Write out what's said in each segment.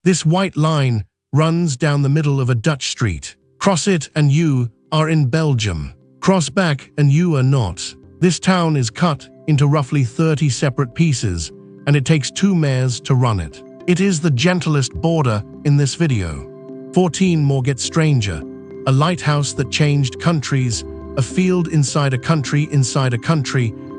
This white line runs down the middle of a Dutch street. Cross it and you are in Belgium. Cross back and you are not. This town is cut into roughly 30 separate pieces, and it takes 2 mayors to run it. It is the gentlest border in this video. 14 more get stranger. A lighthouse that changed countries, a field inside a country,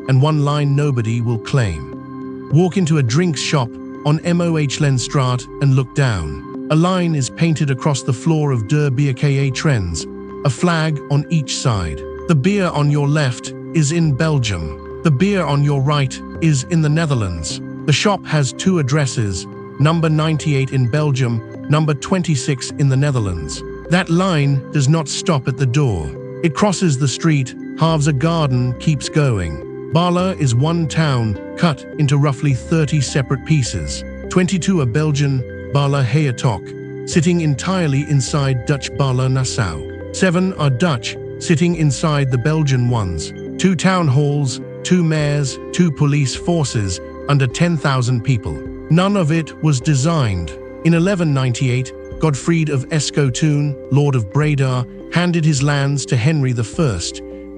and one line nobody will claim. Walk into a drinks shop on Moh-Lenstraat and look down. A line is painted across the floor of Der Bierke Trends, a flag on each side. The beer on your left is in Belgium. The beer on your right is in the Netherlands. The shop has 2 addresses, number 98 in Belgium, number 26 in the Netherlands. That line does not stop at the door. It crosses the street, halves a garden, keeps going. Baarle is one town cut into roughly 30 separate pieces. 22 are Belgian, Baarle-Hertog, sitting entirely inside Dutch Baarle-Nassau. 7 are Dutch, sitting inside the Belgian ones. 2 town halls, 2 mayors, 2 police forces, under 10,000 people. None of it was designed. In 1198, Godfried of Escotoon, Lord of Breda, handed his lands to Henry I,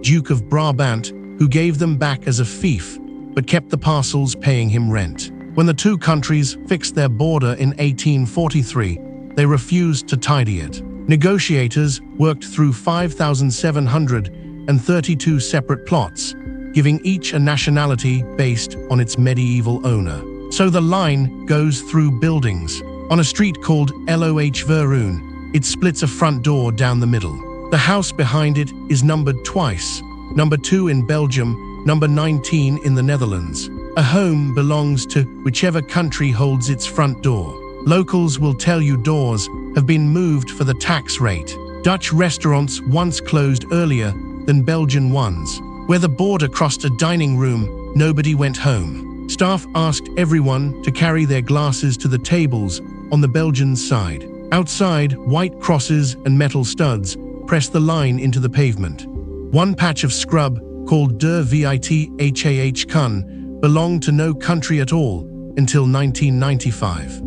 Duke of Brabant, who gave them back as a fief, but kept the parcels paying him rent. When the 2 countries fixed their border in 1843, they refused to tidy it. Negotiators worked through 5,732 separate plots, giving each a nationality based on its medieval owner. So the line goes through buildings. On a street called Loh Verroen, it splits a front door down the middle. The house behind it is numbered twice, number 2 in Belgium, number 19 in the Netherlands. A home belongs to whichever country holds its front door. Locals will tell you doors have been moved for the tax rate. Dutch restaurants once closed earlier than Belgian ones. Where the border crossed a dining room, nobody went home. Staff asked everyone to carry their glasses to the tables on the Belgian side. Outside, white crosses and metal studs press the line into the pavement. One patch of scrub, called Der Witte Kun, belonged to no country at all until 1995.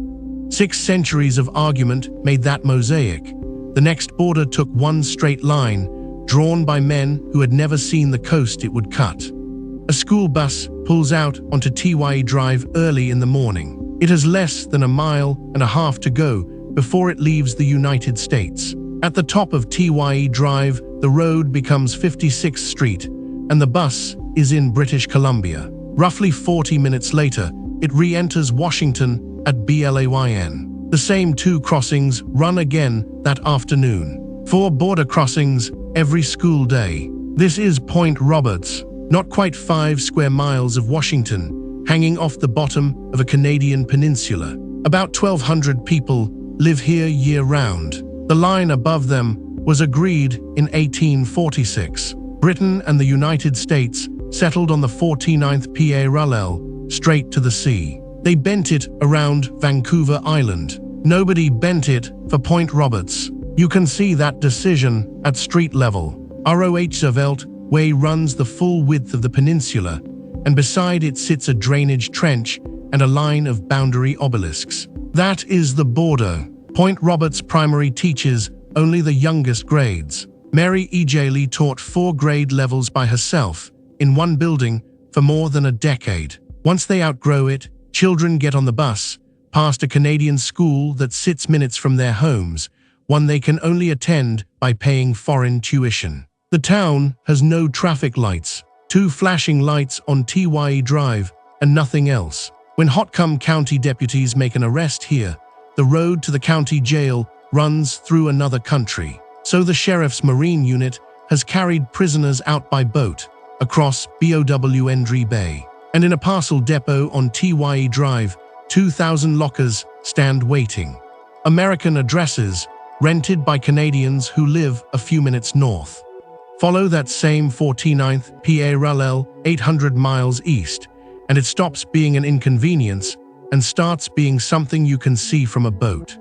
6 centuries of argument made that mosaic. The next border took one straight line, drawn by men who had never seen the coast it would cut. A school bus pulls out onto Tye Drive early in the morning. It has less than 1.5 miles to go before it leaves the United States. At the top of Tye Drive, the road becomes 56th Street, and the bus is in British Columbia. Roughly 40 minutes later, it re-enters Washington at Blayn. The same 2 crossings run again that afternoon. 4 border crossings every school day. This is Point Roberts, not quite 5 square miles of Washington, hanging off the bottom of a Canadian peninsula. About 1,200 people live here year-round. The line above them was agreed in 1846. Britain and the United States settled on the 49th parallel, straight to the sea. They bent it around Vancouver Island. Nobody bent it for Point Roberts. You can see that decision at street level. Roosevelt Way runs the full width of the peninsula, and beside it sits a drainage trench and a line of boundary obelisks. That is the border. Point Roberts Primary teaches only the youngest grades. Mary Ejali taught 4 grade levels by herself, in one building, for more than a decade. Once they outgrow it, children get on the bus, past a Canadian school that sits minutes from their homes, one they can only attend by paying foreign tuition. The town has no traffic lights, 2 flashing lights on Tye Drive, and nothing else. When Hochrhein County deputies make an arrest here, the road to the county jail runs through another country. So the sheriff's marine unit has carried prisoners out by boat, across Bowndry Bay. And in a parcel depot on Tye Drive, 2,000 lockers stand waiting. American addresses, rented by Canadians who live a few minutes north. Follow that same 49th parallel 800 miles east, and it stops being an inconvenience and starts being something you can see from a boat.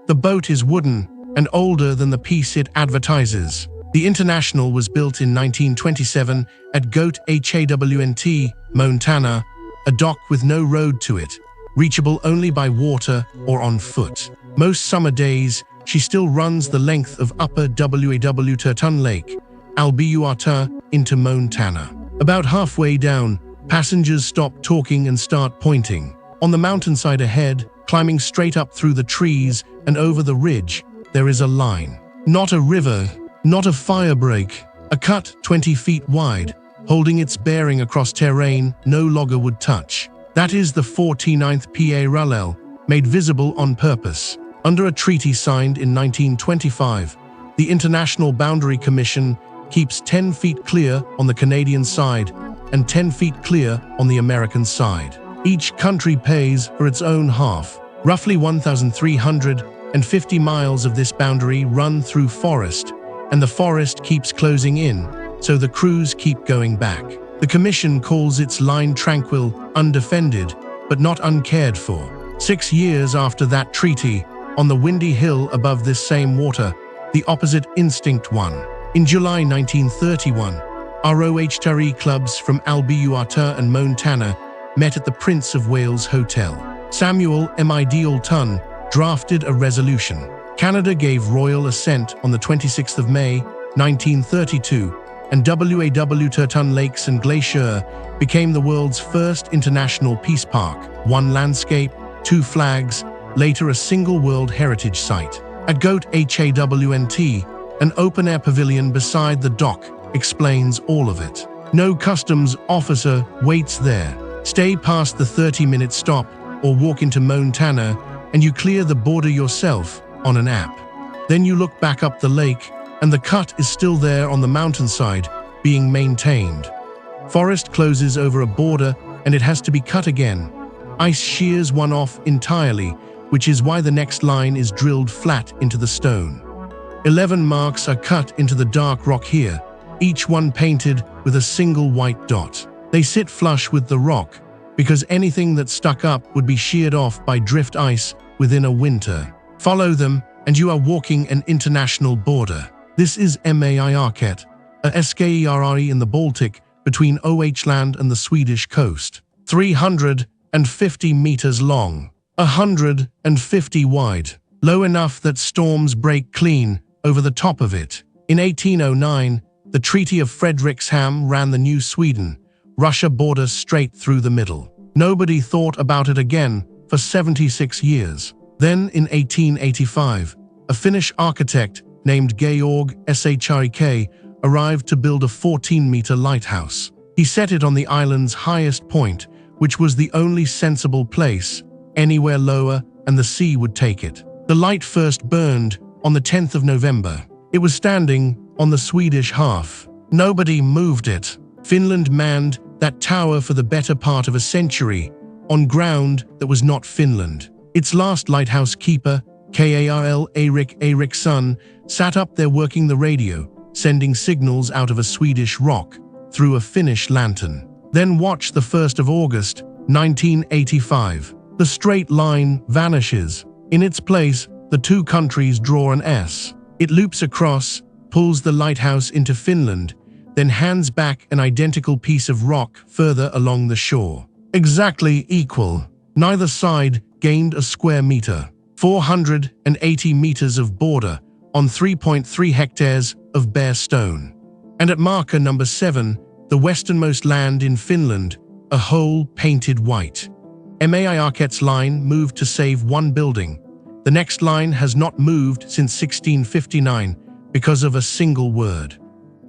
The boat is wooden and older than the piece it advertises. The International was built in 1927 at Goat Hawnt, Montana, a dock with no road to it, reachable only by water or on foot. Most summer days, she still runs the length of Upper Waterton Lake, Llívia, into Montana. About halfway down, passengers stop talking and start pointing. On the mountainside ahead, climbing straight up through the trees and over the ridge, there is a line. Not a river, not a firebreak, a cut 20 feet wide, holding its bearing across terrain no logger would touch. That is the 49th parallel, made visible on purpose. Under a treaty signed in 1925, the International Boundary Commission keeps 10 feet clear on the Canadian side and 10 feet clear on the American side. Each country pays for its own half. Roughly 1,350 miles of this boundary run through forest, and the forest keeps closing in, so the crews keep going back. The Commission calls its line tranquil, undefended, but not uncared for. 6 years after that treaty, on the windy hill above this same water, the opposite instinct won. In July 1931, ROHTRE clubs from Llívia and Montana met at the Prince of Wales Hotel. Samuel Middelton drafted a resolution. Canada gave royal assent on the 26th of May, 1932, and Waterton Lakes and Glacier became the world's first international peace park. One landscape, two flags, later a single World Heritage Site. At Goat HAWNT, an open-air pavilion beside the dock explains all of it. No customs officer waits there. Stay past the 30-minute stop or walk into Montana and you clear the border yourself on an app. Then you look back up the lake and the cut is still there on the mountainside, being maintained. Forest closes over a border and it has to be cut again. Ice shears one off entirely, which is why the next line is drilled flat into the stone. 11 marks are cut into the dark rock here, each one painted with a single white dot. They sit flush with the rock, because anything that stuck up would be sheared off by drift ice within a winter. Follow them, and you are walking an international border. This is Märket, a SKERRE in the Baltic between Hochrhein and the Swedish coast. 350 meters long, 150 wide, low enough that storms break clean over the top of it. In 1809, the Treaty of Frederikshamn ran the new Sweden-Russia border straight through the middle. Nobody thought about it again for 76 years. Then, in 1885, a Finnish architect named Georg Shrik arrived to build a 14-meter lighthouse. He set it on the island's highest point, which was the only sensible place, anywhere lower, and the sea would take it. The light first burned on the 10th of November. It was standing on the Swedish half. Nobody moved it. Finland manned that tower for the better part of a century, on ground that was not Finland. Its last lighthouse keeper, Karl Erik Eriksson, sat up there working the radio, sending signals out of a Swedish rock through a Finnish lantern. Then watch the 1st of August, 1985. The straight line vanishes. In its place, the two countries draw an S. It loops across, pulls the lighthouse into Finland, then hands back an identical piece of rock further along the shore. Exactly equal. Neither side gained a square meter. 480 meters of border on 3.3 hectares of bare stone. And at marker number 7, the westernmost land in Finland, a hole painted white. Märket's line moved to save one building. The next line has not moved since 1659 because of a single word.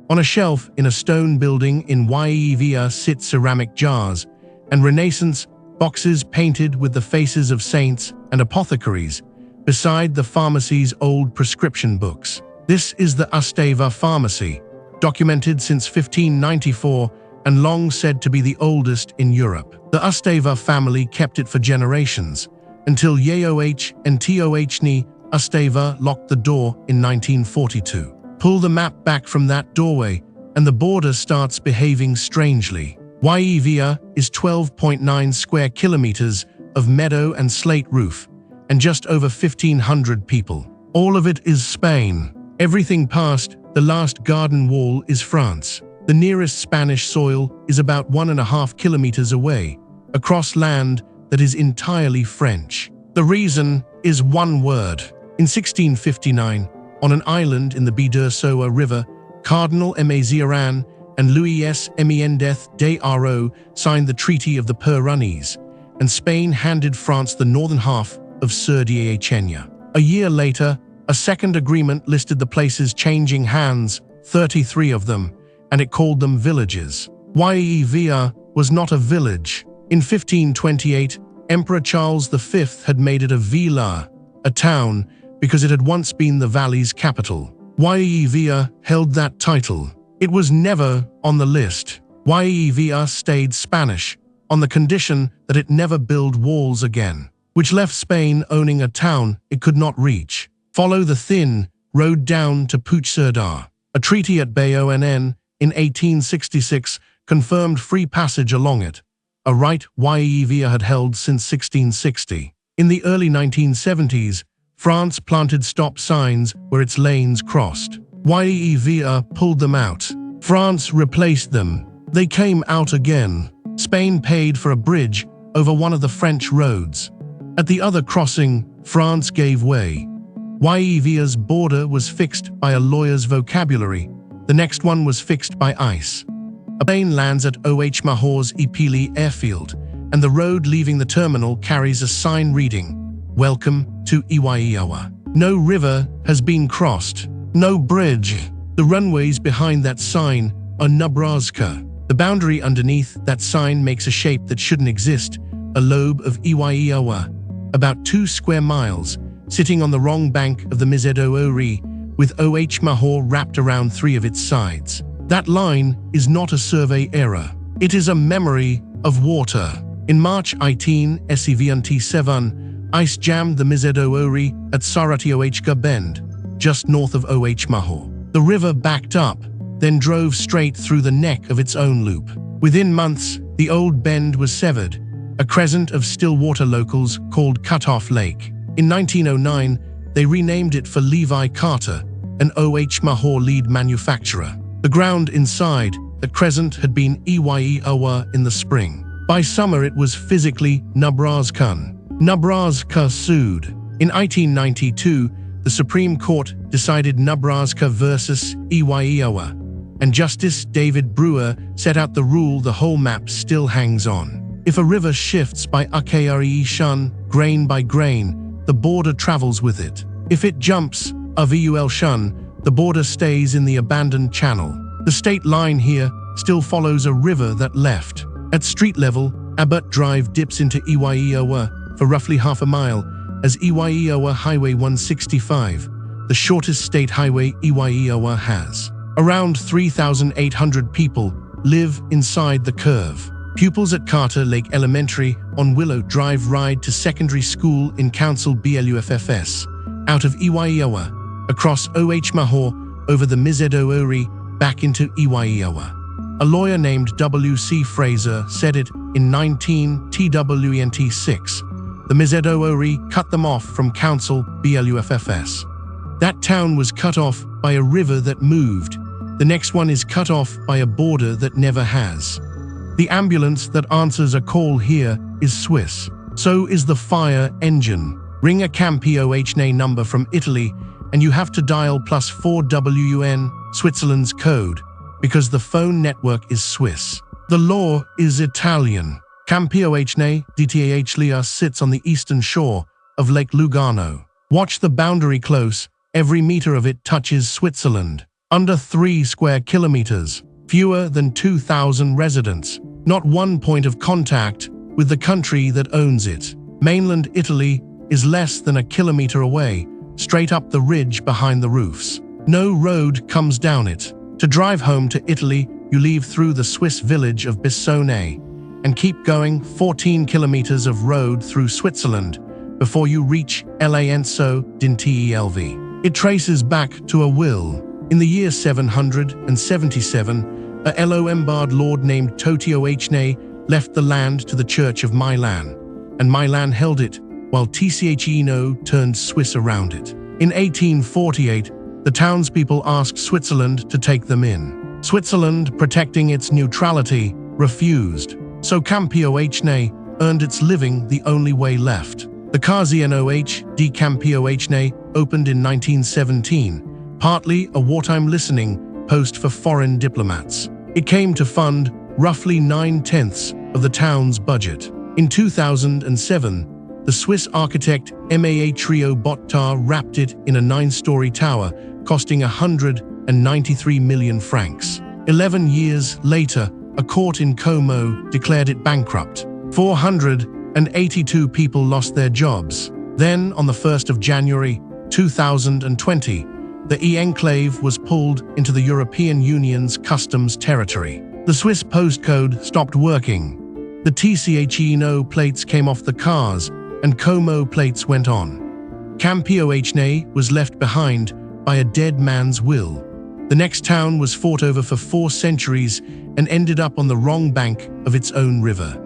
On a shelf in a stone building in Llívia sit ceramic jars and Renaissance boxes painted with the faces of saints and apothecaries, beside the pharmacy's old prescription books. This is the Ustava pharmacy, documented since 1594 and long said to be the oldest in Europe. The Ustava family kept it for generations, until Yeoh and Tohni Ustava locked the door in 1942. Pull the map back from that doorway, and the border starts behaving strangely. Llívia is 12.9 square kilometers of meadow and slate roof, and just over 1,500 people. All of it is Spain. Everything past the last garden wall is France. The nearest Spanish soil is about 1.5 kilometers away. Across land, that is entirely French. The reason is one word. In 1659, on an island in the Bidefstroom River, Cardinal Mazarin and Louis Menendez de Haro signed the Treaty of the Pyrenees, and Spain handed France the northern half of Cerdeña. A year later, a second agreement listed the places changing hands, 33 of them, and it called them villages. Llívia was not a village. In 1528, Emperor Charles V had made it a vila, a town, because it had once been the valley's capital. Llívia held that title. It was never on the list. Llívia stayed Spanish, on the condition that it never build walls again, which left Spain owning a town it could not reach. Follow the thin road down to Puigcerdà. A treaty at Bayonne in 1866 confirmed free passage along it, a right Llívia had held since 1660. In the early 1970s, France planted stop signs where its lanes crossed. Llívia pulled them out. France replaced them. They came out again. Spain paid for a bridge over one of the French roads. At the other crossing, France gave way. Llívia's border was fixed by a lawyer's vocabulary. The next one was fixed by ice. A plane lands at Hochrhein's Ipili airfield, and the road leaving the terminal carries a sign reading, "Welcome to Llívia." No river has been crossed. No bridge. The runways behind that sign are Nebraska. The boundary underneath that sign makes a shape that shouldn't exist, a lobe of Llívia, about 2 square miles, sitting on the wrong bank of the Misedoori, with Hochrhein wrapped around 3 of its sides. That line is not a survey error. It is a memory of water. In March 1877, ice jammed the Misedoori at Saratoga Bend, just north of Hochrhein. The river backed up, then drove straight through the neck of its own loop. Within months, the old bend was severed, a crescent of still water locals called Cut-Off Lake. In 1909, they renamed it for Levi Carter, an Hochrhein lead manufacturer. The ground inside the crescent had been Llívia in the spring. By summer, it was physically Nebraskan. Nebraska sued. In 1892, the Supreme Court decided Nebraska versus Llívia, and Justice David Brewer set out the rule the whole map still hangs on. If a river shifts by Shun, grain by grain, the border travels with it. If it jumps Avul Shun, the border stays in the abandoned channel. The state line here still follows a river that left. At street level, Abbott Drive dips into Llívia for roughly half a mile, as Llívia Highway 165, the shortest state highway Llívia has. Around 3,800 people live inside the curve. Pupils at Carter Lake Elementary on Willow Drive ride to secondary school in Council BLUFFS, out of Llívia, across Hochrhein, over the Misedoori, back into Llívia. A lawyer named W.C. Fraser said it in 1926. The Misedoori cut them off from Council BLUFFS. That town was cut off by a river that moved. The next one is cut off by a border that never has. The ambulance that answers a call here is Swiss. So is the fire engine. Ring a Campione number from Italy and you have to dial +4 WUN, Switzerland's code, because the phone network is Swiss. The law is Italian. Campione d'Italia sits on the eastern shore of Lake Lugano. Watch the boundary close. Every meter of it touches Switzerland. Under 3 square kilometers, fewer than 2,000 residents. Not one point of contact with the country that owns it. Mainland Italy is less than a kilometer away, straight up the ridge behind the roofs. No road comes down it. To drive home to Italy, you leave through the Swiss village of Büsingen and keep going 14 kilometers of road through Switzerland before you reach L'Anso d'Intelv. It traces back to a will. In the year 777, a Lombard lord named Totio Hochrhein left the land to the Church of Milan, and Milan held it while Ticino turned Swiss around it. In 1848, the townspeople asked Switzerland to take them in. Switzerland, protecting its neutrality, refused. So Campione earned its living the only way left. The KZNOH di Campione opened in 1917, partly a wartime listening post for foreign diplomats. It came to fund roughly 9/10 of the town's budget. In 2007, the Swiss architect Maa Trio Bottar wrapped it in a 9-story tower, costing 193 million francs. 11 years later, a court in Como declared it bankrupt. 482 people lost their jobs. Then, on the 1st of January 2020, the enclave was pulled into the European Union's customs territory. The Swiss postcode stopped working. The TCHENO plates came off the cars, and Como plates went on. Campione was left behind by a dead man's will. The next town was fought over for 4 centuries and ended up on the wrong bank of its own river.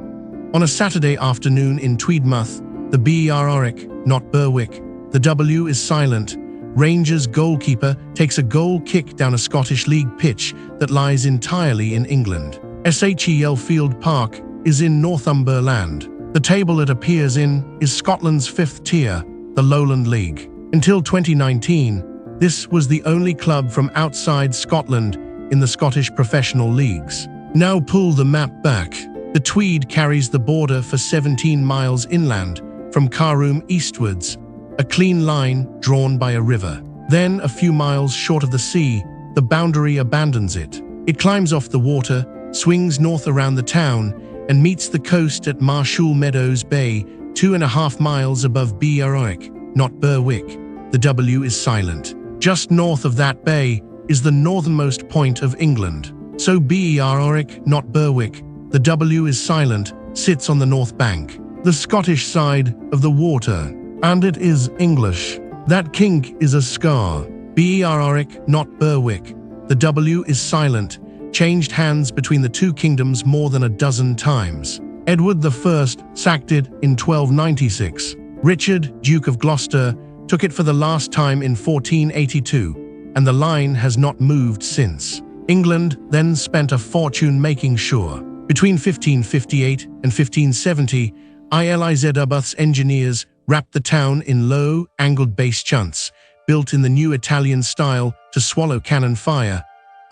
On a Saturday afternoon in Tweedmouth, the Berwick, not Berwick, the W is silent, Rangers goalkeeper takes a goal kick down a Scottish League pitch that lies entirely in England. SHEL Field Park is in Northumberland. The table it appears in is Scotland's 5th tier, the Lowland League. Until 2019, this was the only club from outside Scotland in the Scottish professional leagues. Now pull the map back. The Tweed carries the border for 17 miles inland from Carroom eastwards, a clean line drawn by a river. Then, a few miles short of the sea, the boundary abandons it. It climbs off the water, swings north around the town, and meets the coast at Marshall Meadows Bay, 2.5 miles above Berwick, not Berwick. The W is silent. Just north of that bay is the northernmost point of England. So Berwick, not Berwick, the W is silent, sits on the north bank, the Scottish side of the water. And it is English. That kink is a scar. Berwick, not Berwick. The W is silent, changed hands between the two kingdoms more than a dozen times. Edward I sacked it in 1296. Richard, Duke of Gloucester, took it for the last time in 1482, and the line has not moved since. England then spent a fortune making sure. Between 1558 and 1570, Elizabeth's engineers wrapped the town in low, angled base chunts, built in the new Italian style to swallow cannon fire,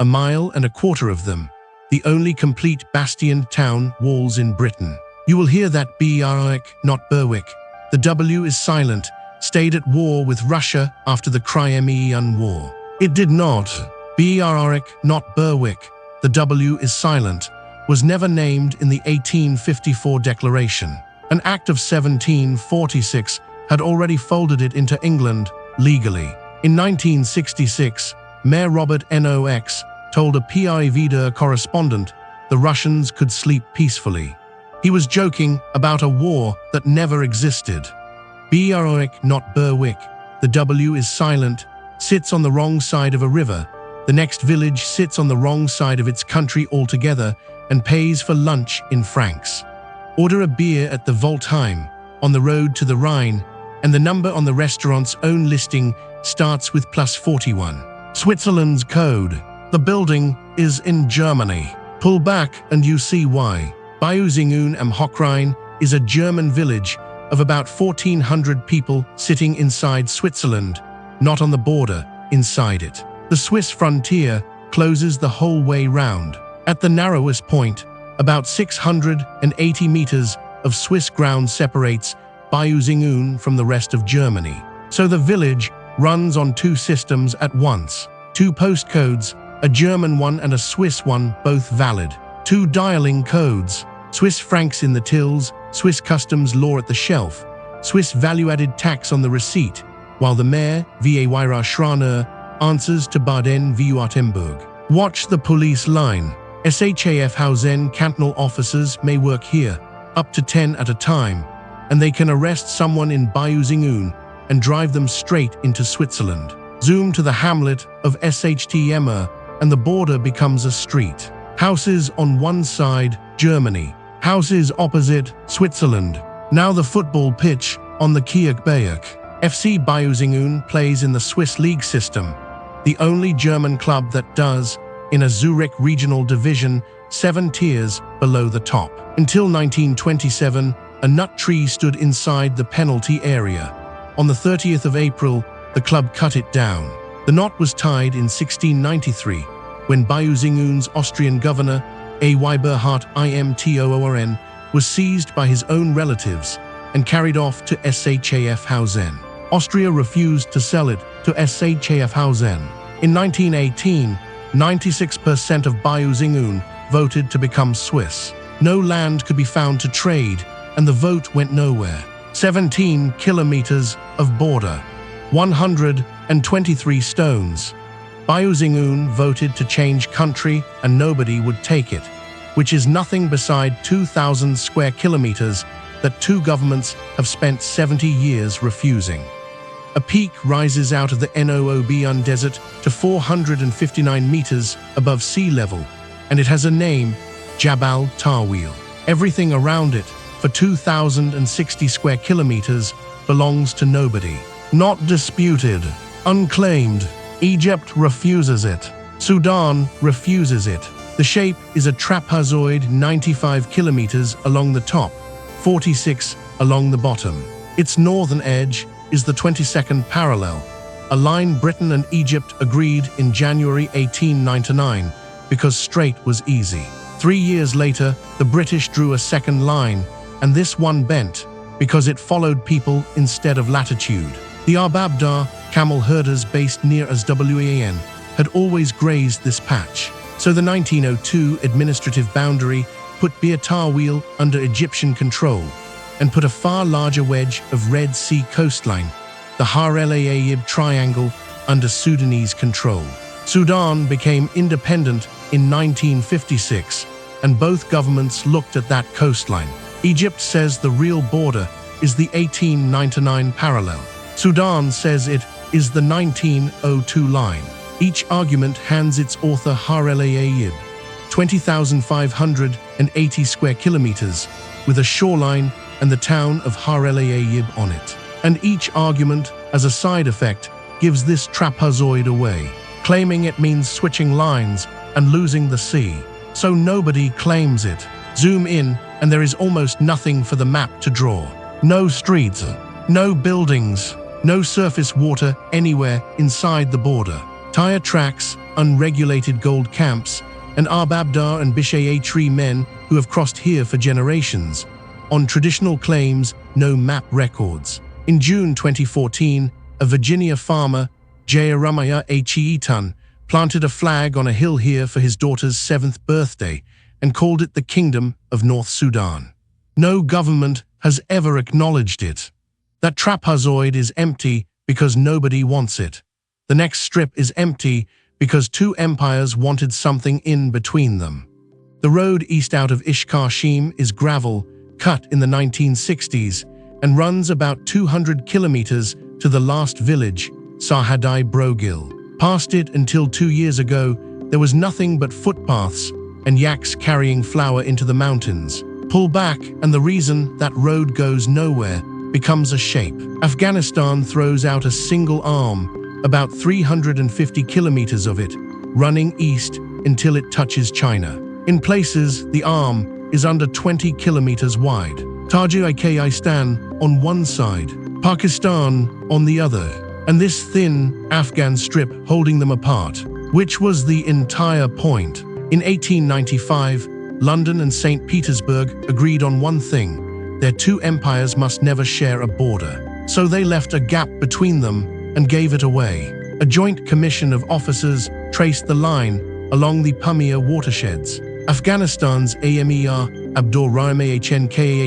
1.25 miles of them, the only complete bastioned town walls in Britain. You will hear that Berwick, not Berwick. The W is silent, stayed at war with Russia after the Crimean War. It did not. Berwick, not Berwick. The W is silent, was never named in the 1854 declaration. An Act of 1746 had already folded it into England legally. In 1966, Mayor Robert Knox told a PIVD correspondent the Russians could sleep peacefully. He was joking about a war that never existed. Berwick, not Berwick. The W is silent, sits on the wrong side of a river. The next village sits on the wrong side of its country altogether and pays for lunch in francs. Order a beer at the Voltheim, on the road to the Rhine, and the number on the restaurant's own listing starts with +41. Switzerland's code. The building is in Germany. Pull back and you see why. Büsingen am Hochrhein is a German village of about 1,400 people sitting inside Switzerland, not on the border, inside it. The Swiss frontier closes the whole way round. At the narrowest point, about 680 meters of Swiss ground separates Büsingen from the rest of Germany. So the village runs on 2 systems at once. 2 postcodes, a German one and a Swiss one, both valid. 2 dialing codes, Swiss francs in the tills, Swiss customs law at the shelf, Swiss value-added tax on the receipt, while the mayor, Vayra Schraner, answers to Baden-Württemberg. Watch the police line. Schaffhausen cantonal officers may work here, up to 10 at a time, and they can arrest someone in Büsingen and drive them straight into Switzerland. Zoom to the hamlet of Schtmer, and the border becomes a street. Houses on one side, Germany. Houses opposite, Switzerland. Now the football pitch on the Kirchberg. FC Büsingen plays in the Swiss league system, the only German club that does, in a Zurich regional division 7 tiers below the top. Until 1927, a nut tree stood inside the penalty area. On the 30th of April, the club cut it down. The knot was tied in 1693, when Büsingen's Austrian governor, Eberhard Imtorn, was seized by his own relatives and carried off to Schaffhausen. Austria refused to sell it to Schaffhausen. In 1918, 96% of Büsingen voted to become Swiss. No land could be found to trade, and the vote went nowhere. 17 kilometers of border, 123 stones. Büsingen voted to change country and nobody would take it, which is nothing beside 2,000 square kilometers that two governments have spent 70 years refusing. A peak rises out of the Noob desert to 459 meters above sea level, and it has a name, Jabal Tawil. Everything around it, for 2,060 square kilometers, belongs to nobody. Not disputed, unclaimed. Egypt refuses it. Sudan refuses it. The shape is a trapezoid 95 kilometers along the top, 46 along the bottom. Its northern edge is the 22nd parallel, a line Britain and Egypt agreed in January 1899 because straight was easy. 3 years later, the British drew a second line, and this one bent because it followed people instead of latitude. The Arbabdar camel herders based near Aswan had always grazed this patch, so the 1902 administrative boundary put Bir Tawil under Egyptian control and put a far larger wedge of Red Sea coastline, the Har-el-Ayib Triangle, under Sudanese control. Sudan became independent in 1956, and both governments looked at that coastline. Egypt says the real border is the 1899 parallel. Sudan says it is the 1902 line. Each argument hands its author Har-el-Ayib 20,580 square kilometers, with a shoreline and the town of Har-el-Ayib on it. And each argument, as a side effect, gives this trapezoid away, claiming it means switching lines and losing the sea. So nobody claims it. Zoom in, and there is almost nothing for the map to draw. No streets, no buildings, no surface water anywhere inside the border. Tire tracks, unregulated gold camps, and Arbabdar and Bishay men who have crossed here for generations. On traditional claims, no map records. In June 2014, a Virginia farmer, Jeremiah Chiitan, planted a flag on a hill here for his daughter's 7th birthday and called it the Kingdom of North Sudan. No government has ever acknowledged it. That trapezoid is empty because nobody wants it. The next strip is empty because two empires wanted something in between them. The road east out of Ishkashim is gravel, cut in the 1960s, and runs about 200 kilometers to the last village, Sahadai Brogil. Past it until 2 years ago, there was nothing but footpaths and yaks carrying flour into the mountains. Pull back, and the reason that road goes nowhere becomes a shape. Afghanistan throws out a single arm, about 350 kilometers of it, running east until it touches China. In places, the arm is under 20 kilometers wide. Tajikistan on one side, Pakistan on the other, and this thin Afghan strip holding them apart, which was the entire point. In 1895, London and St. Petersburg agreed on one thing: their two empires must never share a border. So they left a gap between them and gave it away. A joint commission of officers traced the line along the Pamir watersheds. Afghanistan's Amir Abdurrahman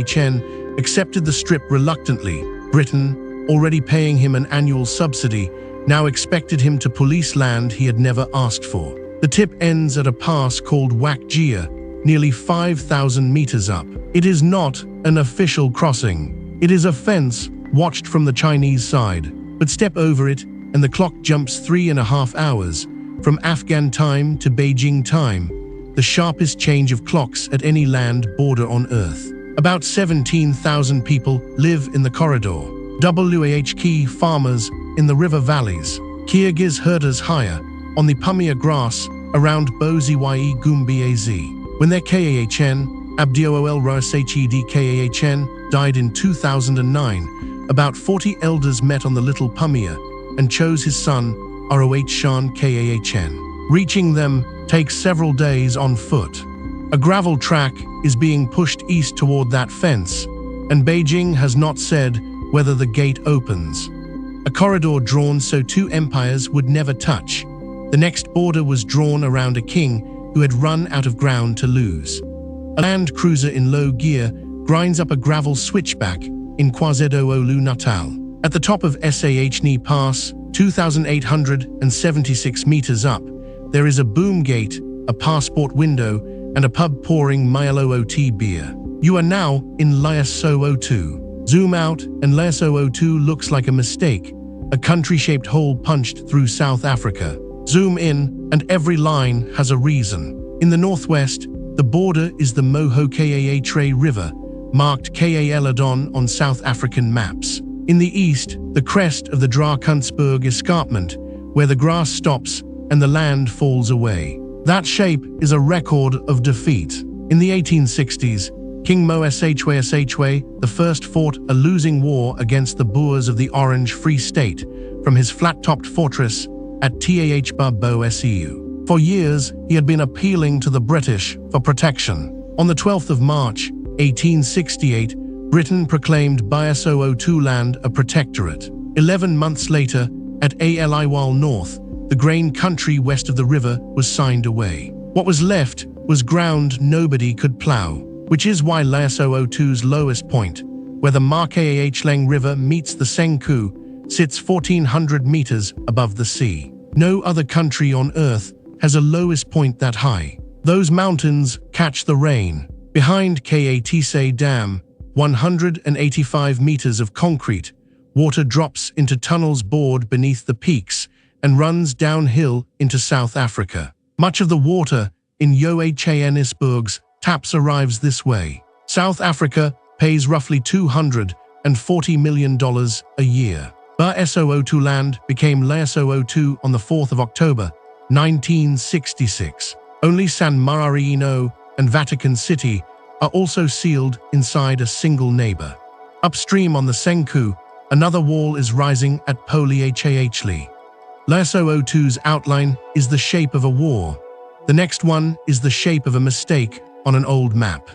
Khan accepted the strip reluctantly. Britain, already paying him an annual subsidy, now expected him to police land he had never asked for. The tip ends at a pass called Wakjia, nearly 5,000 meters up. It is not an official crossing. It is a fence watched from the Chinese side. But step over it, and the clock jumps 3.5 hours, from Afghan time to Beijing time, the sharpest change of clocks at any land border on Earth. About 17,000 people live in the corridor. Wahk farmers in the river valleys. Kyrgyz herders hire, on the Pamir grass, around Boziyi Gumbiaz. When their Khan, Abdiol Rasachd Khan, died in 2009, about 40 elders met on the Little Pumia and chose his son, Rohshan Kahn. Reaching them takes several days on foot. A gravel track is being pushed east toward that fence, and Beijing has not said whether the gate opens. A corridor drawn so two empires would never touch. The next border was drawn around a king who had run out of ground to lose. A land cruiser in low gear grinds up a gravel switchback in KwaZulu-Natal. At the top of Sahne Pass, 2,876 meters up, there is a boom gate, a passport window, and a pub pouring Mylo-OT beer. You are now in Lesotho. Zoom out, and Lesotho looks like a mistake, a country-shaped hole punched through South Africa. Zoom in, and every line has a reason. In the northwest, the border is the Hochrhein River, marked Kal on South African maps. In the east, the crest of the Drakensberg escarpment, where the grass stops and the land falls away. That shape is a record of defeat. In the 1860s, King Moshwe I fought a losing war against the Boers of the Orange Free State from his flat-topped fortress at Thaba. For years, he had been appealing to the British for protection. On the 12th of March, 1868, Britain proclaimed Lesotho land a protectorate. 11 months later, at Aliwal North, the grain country west of the river was signed away. What was left was ground nobody could plow, which is why Lesotho's lowest point, where the Märket River meets the Senku, sits 1,400 meters above the sea. No other country on Earth has a lowest point that high. Those mountains catch the rain. Behind Katse Dam, 185 meters of concrete, water drops into tunnels bored beneath the peaks and runs downhill into South Africa. Much of the water in Johannesburg's taps arrives this way. South Africa pays roughly $240 million a year. Lesotho land became Lesotho on the 4th of October, 1966. Only San Marino and Vatican City are also sealed inside a single neighbor. Upstream on the Senku, another wall is rising at Polyhli. Lesotho's outline is the shape of a war. The next one is the shape of a mistake on an old map.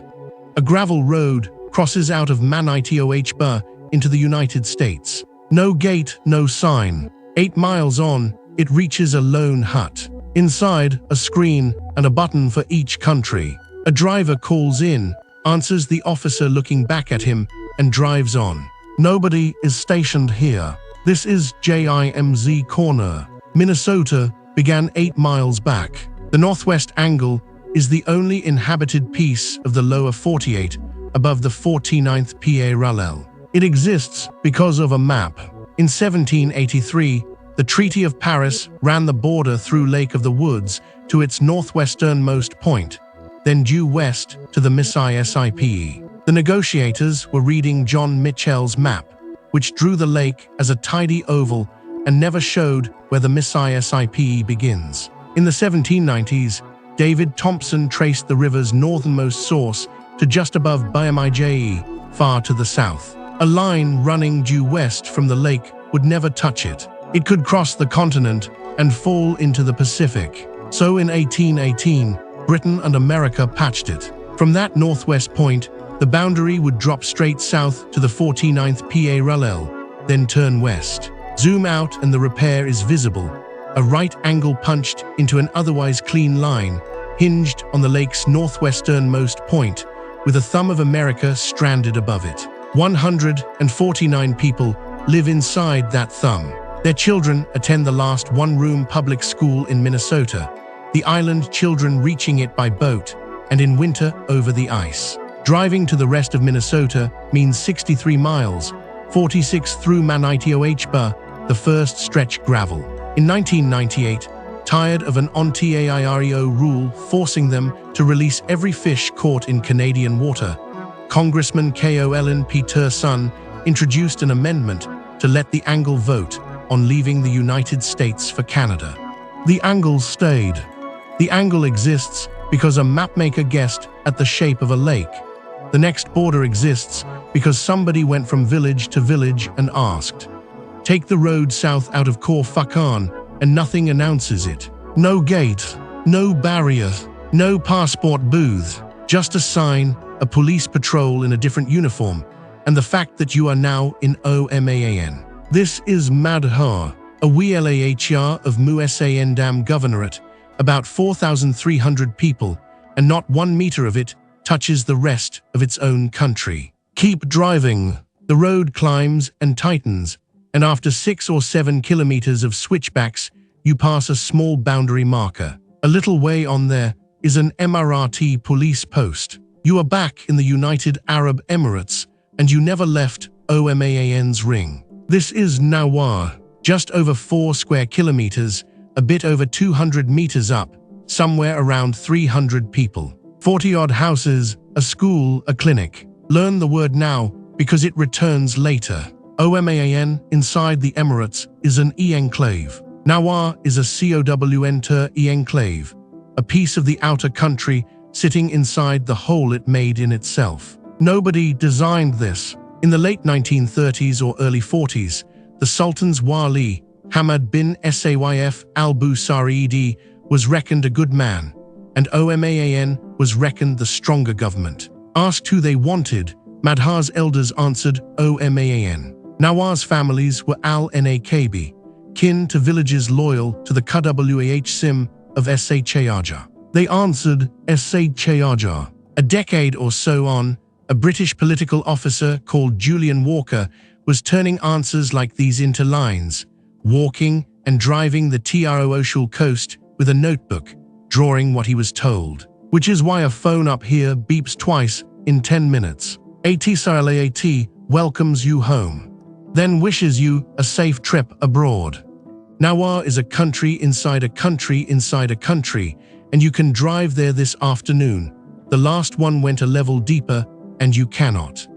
A gravel road crosses out of Manitoba into the United States. No gate, no sign. 8 miles on, it reaches a lone hut. Inside, a screen and a button for each country. A driver calls in, answers the officer looking back at him, and drives on. Nobody is stationed here. This is JIMZ Corner. Minnesota began 8 miles back. The northwest angle is the only inhabited piece of the lower 48 above the 49th parallel. It exists because of a map. In 1783, the Treaty of Paris ran the border through Lake of the Woods to its northwesternmost point, then due west to the Mississippi. The negotiators were reading John Mitchell's map, which drew the lake as a tidy oval and never showed where the Mississippi begins. In the 1790s, David Thompson traced the river's northernmost source to just above Bimije, far to the south. A line running due west from the lake would never touch it. It could cross the continent and fall into the Pacific. So in 1818, Britain and America patched it. From that northwest point, the boundary would drop straight south to the 49th parallel, then turn west. Zoom out and the repair is visible. A right angle punched into an otherwise clean line, hinged on the lake's northwesternmost point, with a thumb of America stranded above it. 149 people live inside that thumb. Their children attend the last one-room public school in Minnesota, the island children reaching it by boat, and in winter over the ice. Driving to the rest of Minnesota means 63 miles, 46 through Manitoba, the first stretch gravel. In 1998, tired of an Ontario rule forcing them to release every fish caught in Canadian water, Congressman Colin Peterson introduced an amendment to let the Angle vote on leaving the United States for Canada. The Angles stayed. The Angle exists because a mapmaker guessed at the shape of a lake. The next border exists because somebody went from village to village and asked. Take the road south out of Khor Fakkan, and nothing announces it. No gate, no barrier, no passport booth, just a sign, a police patrol in a different uniform, and the fact that you are now in Oman. This is Madha, a wilayah of Musandam Governorate, about 4,300 people, and not 1 meter of it touches the rest of its own country. Keep driving. The road climbs and tightens, and after 6 or 7 kilometers of switchbacks, you pass a small boundary marker. A little way on there is an Emirati police post. You are back in the United Arab Emirates, and you never left Oman's ring. This is Nahwa, just over 4 square kilometers, a bit over 200 meters up, somewhere around 300 people. 40-odd houses, a school, a clinic. Learn the word now because it returns later. Oman, inside the Emirates, is an enclave. Nahwa is a COWNTER enclave, a piece of the outer country sitting inside the hole it made in itself. Nobody designed this. In the late 1930s or early 40s, the Sultan's Wali, Hamad bin Sayf al-Busari was reckoned a good man, and Oman was reckoned the stronger government. Asked who they wanted, Madha's elders answered Oman. Nahwa's families were al-Nakb, kin to villages loyal to the Qwah Sim of Shaja. They answered Shaja. A decade or so on, a British political officer called Julian Walker was turning answers like these into lines, walking and driving the Troshul coast with a notebook, drawing what he was told. Which is why a phone up here beeps twice in 10 minutes. AT welcomes you home, then wishes you a safe trip abroad. Nahwa is a country inside a country inside a country, and you can drive there this afternoon. The last one went a level deeper, and you cannot.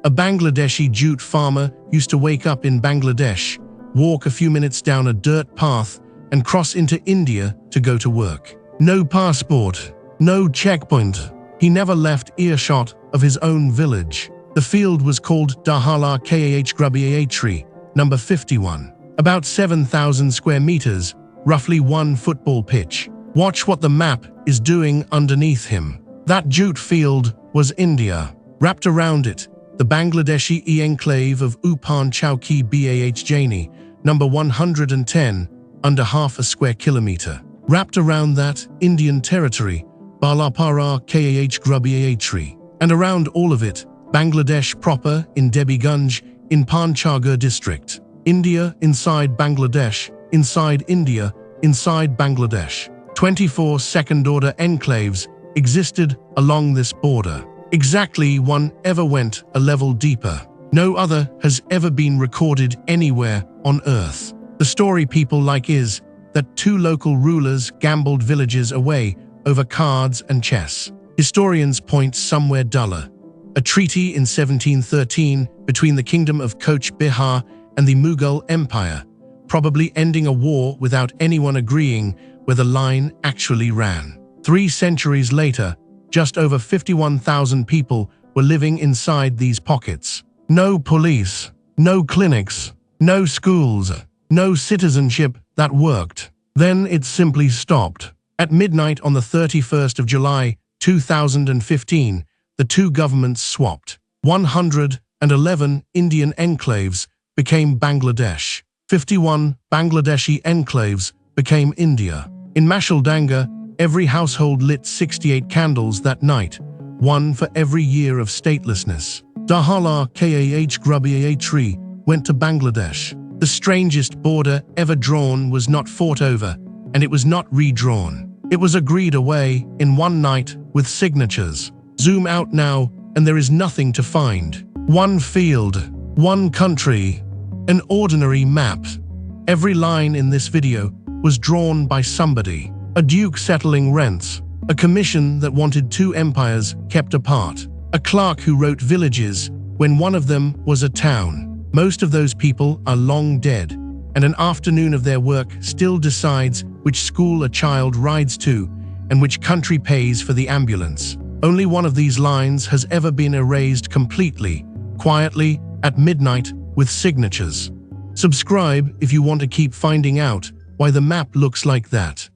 A Bangladeshi jute farmer used to wake up in Bangladesh, walk a few minutes down a dirt path, and cross into India to go to work. No passport, no checkpoint. He never left earshot of his own village. The field was called Dahala Khagrabari, number 51. About 7,000 square meters, roughly 1 football pitch. Watch what the map is doing underneath him. That jute field was India. Wrapped around it, the Bangladeshi enclave of Upan-Chowki Bah number 110, under half a square kilometer. Wrapped around that, Indian territory, Baarle-Hertog Khagrabari, and around all of it, Bangladesh proper in Debigunj in Panchgarh district. India inside Bangladesh, inside India, inside Bangladesh. 24 second-order enclaves existed along this border. Exactly one ever went a level deeper. No other has ever been recorded anywhere on Earth. The story people like is that 2 local rulers gambled villages away over cards and chess. Historians point somewhere duller. A treaty in 1713 between the Kingdom of Coach Bihar and the Mughal Empire, probably ending a war without anyone agreeing where the line actually ran. 3 centuries later, just over 51,000 people were living inside these pockets. No police, no clinics, no schools, no citizenship that worked. Then it simply stopped. At midnight on the 31st of July, 2015, the 2 governments swapped. 111 Indian enclaves became Bangladesh. 51 Bangladeshi enclaves became India. In Mashaldanga, every household lit 68 candles that night, 1 for every year of statelessness. Dahala Khagrabari went to Bangladesh. The strangest border ever drawn was not fought over, and it was not redrawn. It was agreed away in one night with signatures. Zoom out now, and there is nothing to find. 1 field, 1 country, an ordinary map. Every line in this video was drawn by somebody. A duke settling rents, a commission that wanted 2 empires kept apart, a clerk who wrote villages when one of them was a town. Most of those people are long dead, and an afternoon of their work still decides which school a child rides to and which country pays for the ambulance. Only one of these lines has ever been erased completely, quietly, at midnight, with signatures. Subscribe if you want to keep finding out why the map looks like that.